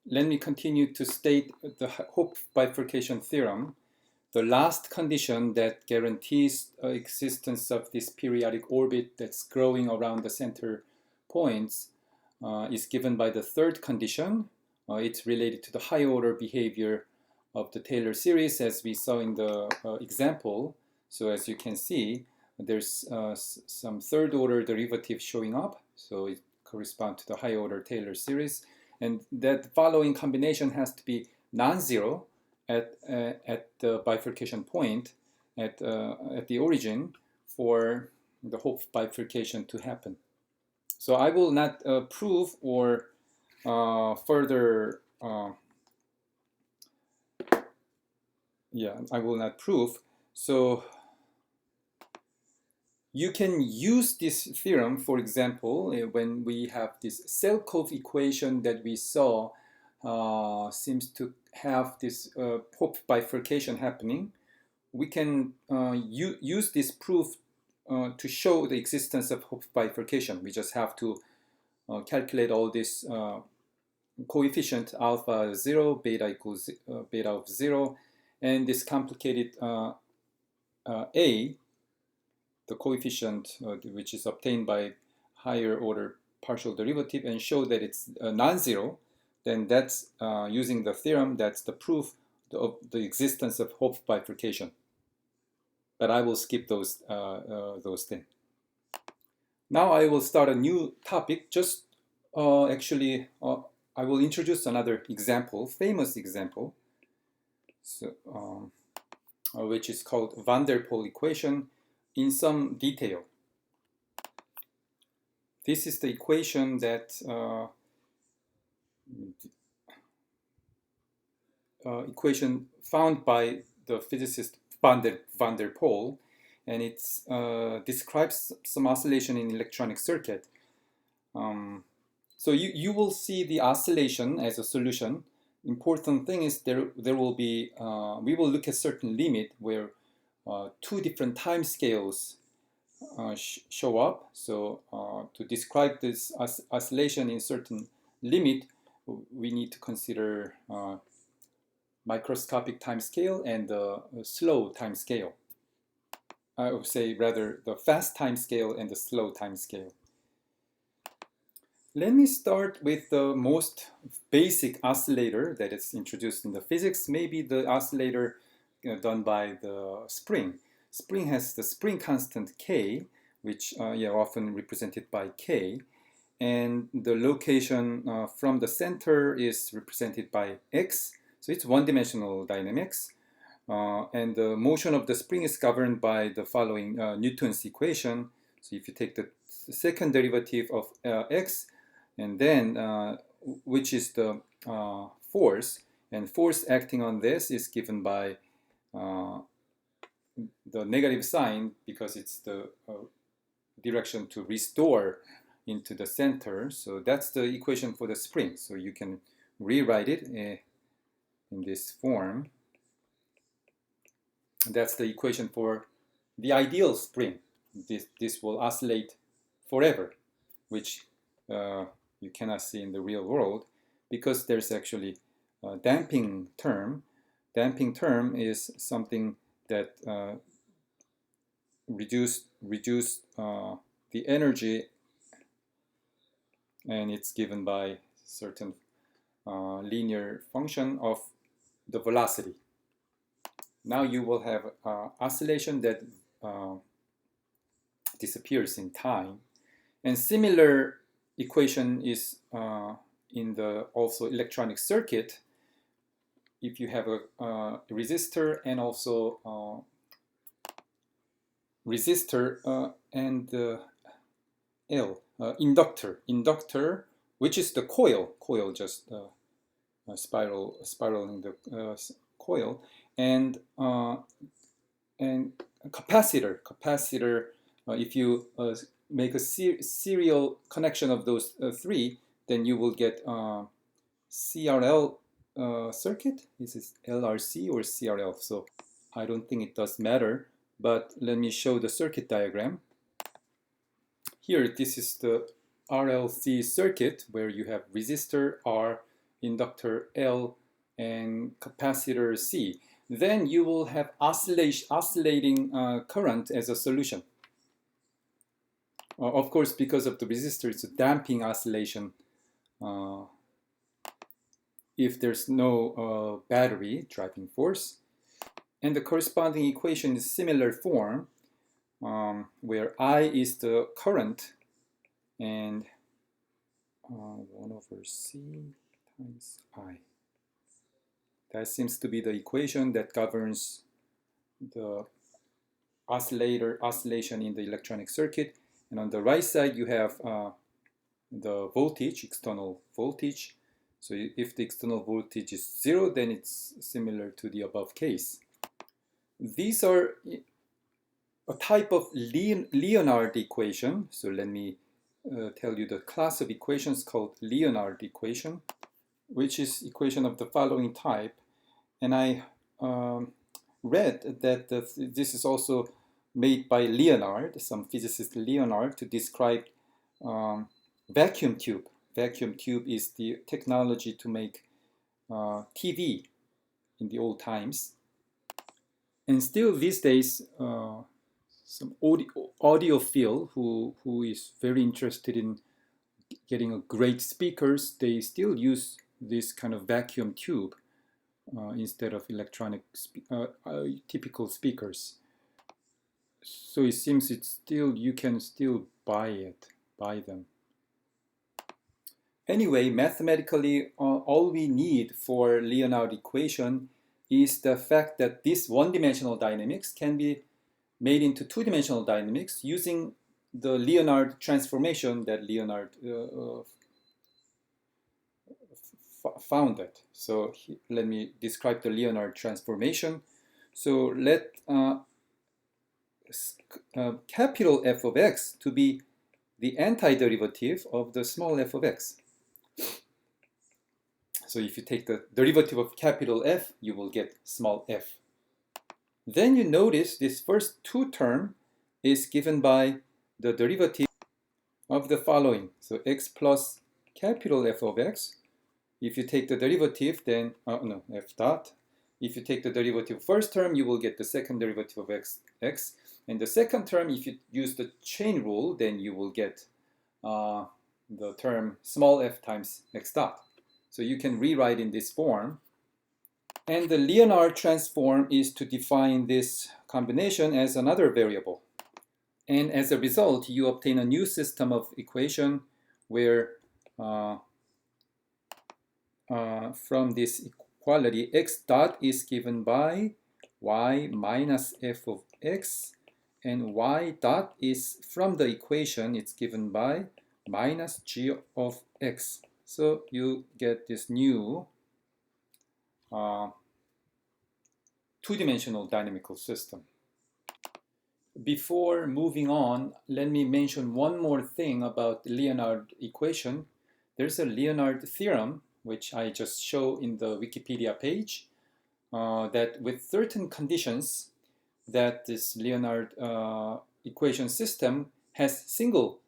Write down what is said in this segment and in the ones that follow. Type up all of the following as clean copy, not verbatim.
Let me continue to state the Hopf bifurcation theorem. The last condition that guarantees existence of this periodic orbit that's growing around the center points is given by the third condition. It's related to the high order behavior of the Taylor series as we saw in the example. So as you can see, there's some third order derivative showing up. So it corresponds to the high order Taylor series. And that following combination has to be non-zero at the bifurcation point at the origin for the Hopf bifurcation to happen. So I will not prove or further I will not prove. So you can use this theorem, for example, when we have this Selkov equation that we saw seems to have this Hopf bifurcation happening. We can use this proof to show the existence of Hopf bifurcation. We just have to calculate all this coefficient alpha 0, beta equals beta of 0, and this complicated A, the coefficient which is obtained by higher order partial derivative, and show that it's non-zero, then that's using the theorem, that's the proof of the existence of Hopf bifurcation. But I will skip those things. Now I will start a new topic. Just actually, I will introduce another example, famous example, so, which is called van der Pol equation in some detail. This is the equation that equation found by the physicist van der Pol, and it describes some oscillation in electronic circuit. So you will see the oscillation as a solution. Important thing is there will be, we will look at certain limit where two different time scales show up. So to describe this oscillation in certain limit, we need to consider microscopic time scale and the slow time scale. I would say rather the fast time scale and the slow time scale. Let me start with the most basic oscillator that is introduced in the physics, maybe the oscillator done by the spring. Spring has the spring constant K, which often represented by K, and the location from the center is represented by X. So it's one-dimensional dynamics, and the motion of the spring is governed by the following Newton's equation. So if you take the second derivative of X, and then which is the force, and force acting on this is given by the negative sign because it's the direction to restore into the center. So that's the equation for the spring. So you can rewrite it in this form. That's the equation for the ideal spring. This will oscillate forever, which you cannot see in the real world because there's actually a damping term. Damping term is something that reduce the energy, and it's given by certain linear function of the velocity. Now you will have oscillation that disappears in time, and similar equation is in the also electronic circuit. If you have a resistor and also resistor and inductor, which is the coil just spiraling the coil, and capacitor. If you make a serial connection of those three, then you will get CRL circuit. Is this LRC or CRL? So I don't think it does matter, but let me show the circuit diagram. Here, this is the RLC circuit where you have resistor R inductor L and capacitor C. Then you will have oscillating current as a solution. Of course, because of the resistor, it's a damping oscillation if there's no battery driving force. And the corresponding equation is similar form, where I is the current and 1 over C times I. That seems to be the equation that governs the oscillation in the electronic circuit. And on the right side, you have the voltage, external voltage. So if the external voltage is 0, then it's similar to the above case. These are a type of Leonard equation. So let me tell you the class of equations called Leonard equation, which is equation of the following type. And I read that this is also made by Leonard, some physicist Leonard, to describe vacuum tube. Vacuum tube is the technology to make TV in the old times. And still these days, some audiophile who is very interested in getting a great speakers, they still use this kind of vacuum tube instead of electronic typical speakers. So it seems it's still, you can still buy them. Anyway, mathematically, all we need for Leonard equation is the fact that this one-dimensional dynamics can be made into two-dimensional dynamics using the Leonard transformation that Leonard founded. So let me describe the Leonard transformation. So let capital F of x to be the antiderivative of the small f of x. So if you take the derivative of capital F, you will get small f. Then you notice this first two term is given by the derivative of the following. So x plus capital F of x. If you take the derivative, then, f dot. If you take the derivative first term, you will get the second derivative of x. And the second term, if you use the chain rule, then you will get the term small f times x dot. So you can rewrite in this form. And the Leonard transform is to define this combination as another variable. And as a result, you obtain a new system of equation where from this equality, x dot is given by y minus f of x, and y dot is from the equation, it's given by minus g of x. So you get this new two-dimensional dynamical system. Before moving on, let me mention one more thing about the Leonard equation. There's a Leonard theorem, which I just show in the Wikipedia page, that with certain conditions, that this Leonard equation system has single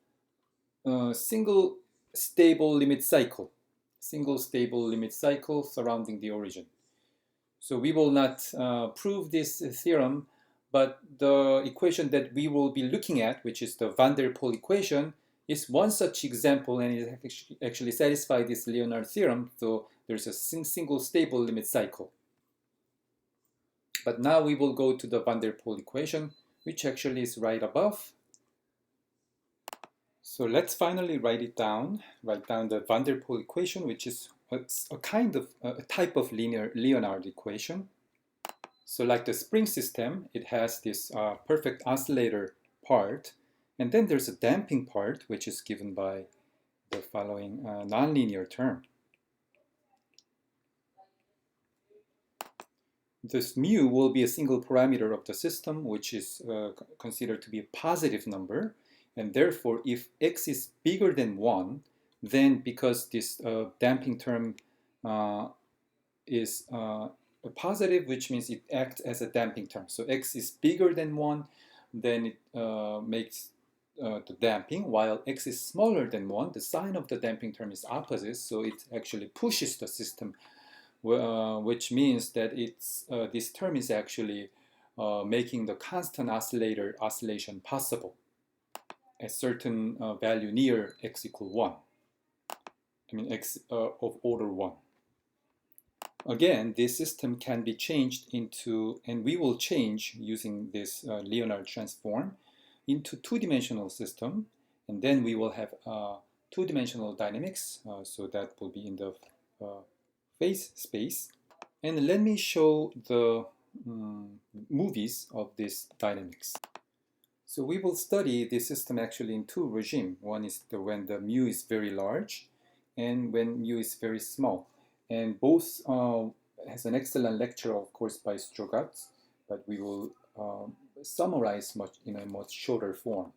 stable limit cycle surrounding the origin. So we will not prove this theorem, but the equation that we will be looking at, which is the van der Pol equation, is one such example, and it actually satisfies this Leonard theorem. So there's a single stable limit cycle. But now we will go to the van der Pol equation, which actually is right above. So let's finally write down the van der Pol equation, which is a kind of a type of Leonard equation. So like the spring system, it has this perfect oscillator part, and then there's a damping part, which is given by the following nonlinear term. This mu will be a single parameter of the system, which is considered to be a positive number. And therefore, if x is bigger than 1, then because this damping term is a positive, which means it acts as a damping term. So x is bigger than 1, then it makes the damping, while x is smaller than 1, the sign of the damping term is opposite, so it actually pushes the system, which means that this term is actually making the constant oscillation possible at certain value near x equal 1. I mean x of order 1. Again, this system can be changed into, and we will change using this Leonard transform into two-dimensional system, and then we will have two-dimensional dynamics, so that will be in the phase space. And let me show the movies of this dynamics. So we will study this system actually in two regimes. One is when the mu is very large, and when mu is very small. And both has an excellent lecture, of course, by Strogatz, but we will summarize in a much shorter form.